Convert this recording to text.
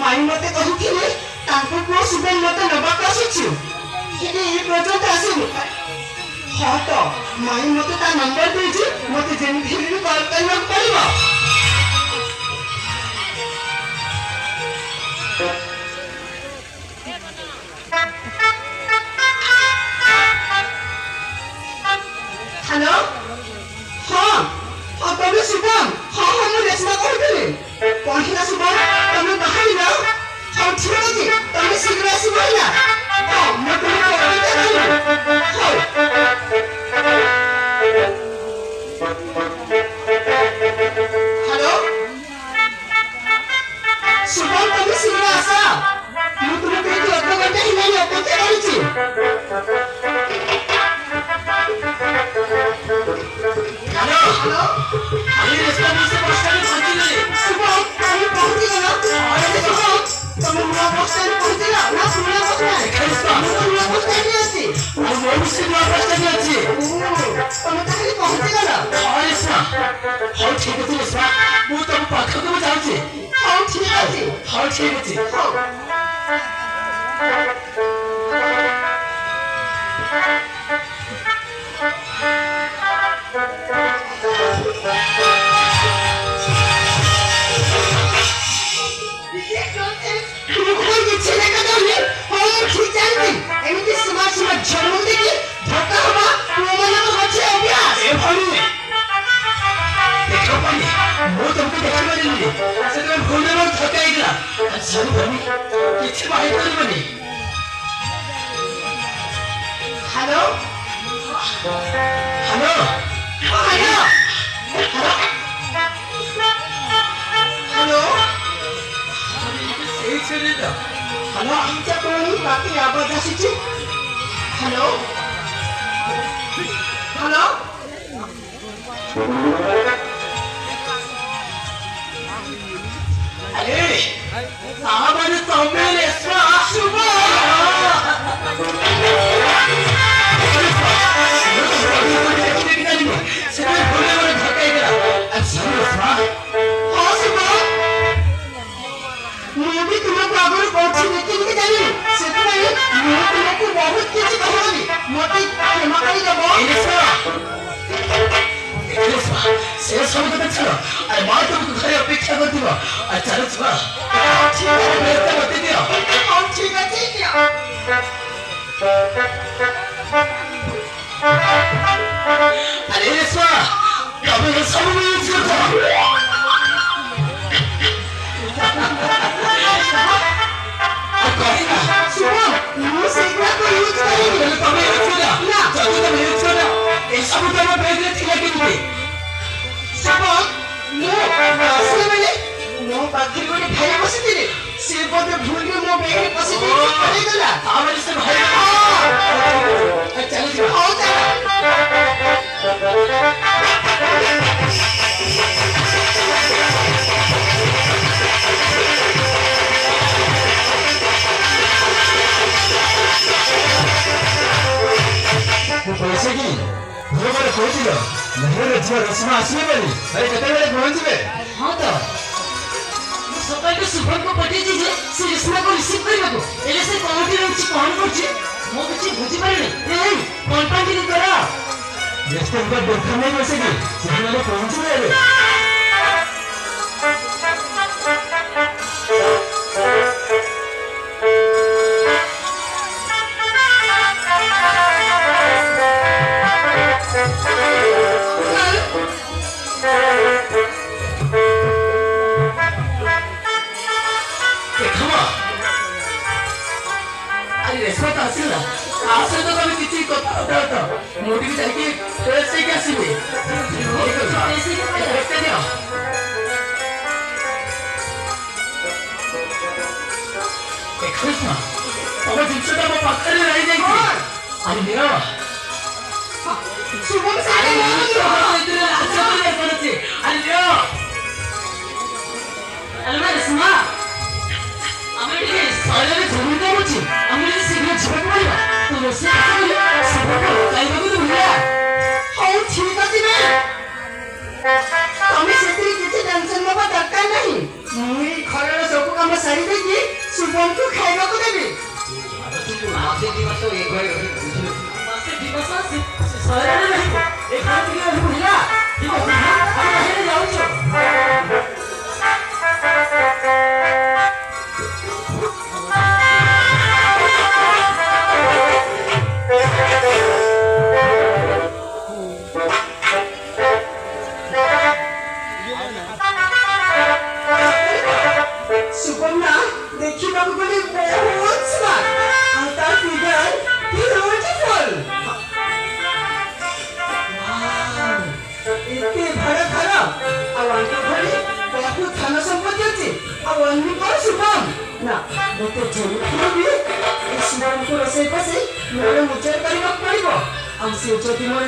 माई मते कहिथिले तांको को सुबह मते नबाक आसीछु कि ए प्रोजेक्ट आसीनी हां तो माई मते ता नंबर देछि मते जेमि भी कॉल करना पड़िबो हेलो हाँ हाँ तबे शुभम हाँ हाँ मैं रेशमा कहते कहिला शुभम तमे बाहर जाओ हाँ ठीक अछि तमे शीघ्र आसी बोला हाँ मैं तुमको अभी कहूँ हाँ हेलो शुभम तमे शीघ्र आसा मैं तुमको एक घंटा ही नहीं अपेक्षा करिछि हेलो हेलो अरे रेस्टा में से बस स्टैंड पहुंच गए सुबह तुम पहुंच गए ना अरे सुबह तुम नया बस स्टैंड पहुंच गए ना सुनिया बस स्टैंड रेस्टा हम नया बस स्टैंड आछि और वो भी से नया बस स्टैंड आछि तुम ताकि पहुंच गए ना अरे रेस्टा हां ठीक है रेस्टा वो तुम पाख को जाउछि हां ठीक है हां ठीक है hello hello hello hello hello आमच्या कोणी बाकी आवाज आसीची हेलो हेलो अरे साहबाने तमे रेस्टोरेंट आसुबो से सब कथा छलो अरे मां तुमको घरे अपेक्षा करथिबो आ चलो छुआ ठीक है बेटा बते दियो हम ठीक है अरे रेस्वा कब सब यूज करतो कहिना सुबह यू सेगरा को यूज करेंगे तमे यूज करा ना चलो तमे यूज करा ए सब तमे भेजले थिला कि सुबह मो आसले बेले मो पाखरी कोने भाई बसिथिले से बोते भूल के मो बैग में पसिथि पड़े गला आमरे से भाई चल जी आओ पैसे की वो बारे कहथिलो नहीं झियो रश्मा आसीबे बोली अरे केते बेले पहुंचबे हां तो सकाल के सुबह को पटे जे से रश्मा को रिसीव करबो एले से कोठी रहछि कोन करछि मो किछि बुझि पारिनी ए कोन पांडी करा नेक्स्ट टाइम का देखा नहीं वैसे की से वाले पहुंचबे एले मोटी जाके से क्या सिबे ऐसे के रखते दियो देखो अब जिंसटा मो पाखरे रही जाई अरे मेरा शुभम से इधर अच्छा करे करते अरे लो अलमा रस्मा हमरे सारे जरूर होची हमरे शीघ्र छपक पड़िबा तो से काइबा को भूला हाउ ठीक अछि ना तमे सेत्री किछि टेंशन नबा दरकार नहीं मुई घरर सब काम सारी देकी ଶୁଭମକୁ ଖାଇବାକୁ ଦେବି। ମାସେ 2 ମାସ ଏ ଘରେ ରହିବୁ ବୁଝିଲୁ? ମାସେ 2 ମାସ ଶହରରେ ରହିବ ଏ ଘରେ ଟିକେ ରହିବୁ ହେଲା। ଠିକ ଅଛି ଆମେ ବାହାରେ ଯାଉଛୁ। ଶୁଭମ ନା ଦେଖିବାକୁ ଗଲେ ବହୁତ ସ୍ମାର୍ଟ ଆଉ ତା ଫିଗର ବ୍ୟୁଟିଫୁଲ। ଏତେ ବଡ଼ ଘର ଆଉ ଆଙ୍କ ଘରେ ବହୁତ ଧନ ସମ୍ପତ୍ତି ଅଛି ଆଉ ଅନ୍ୟ କଣ ଶୁଭମ ନା ମୋତେ ଯେମିତି ବି ଏ ଶୁଭମକୁ ରୋଷେଇ ବସେଇ ମୋର ନିଜର କରିବାକୁ ପଡ଼ିବ ଆଉ ସେ ଯଦି ମୋର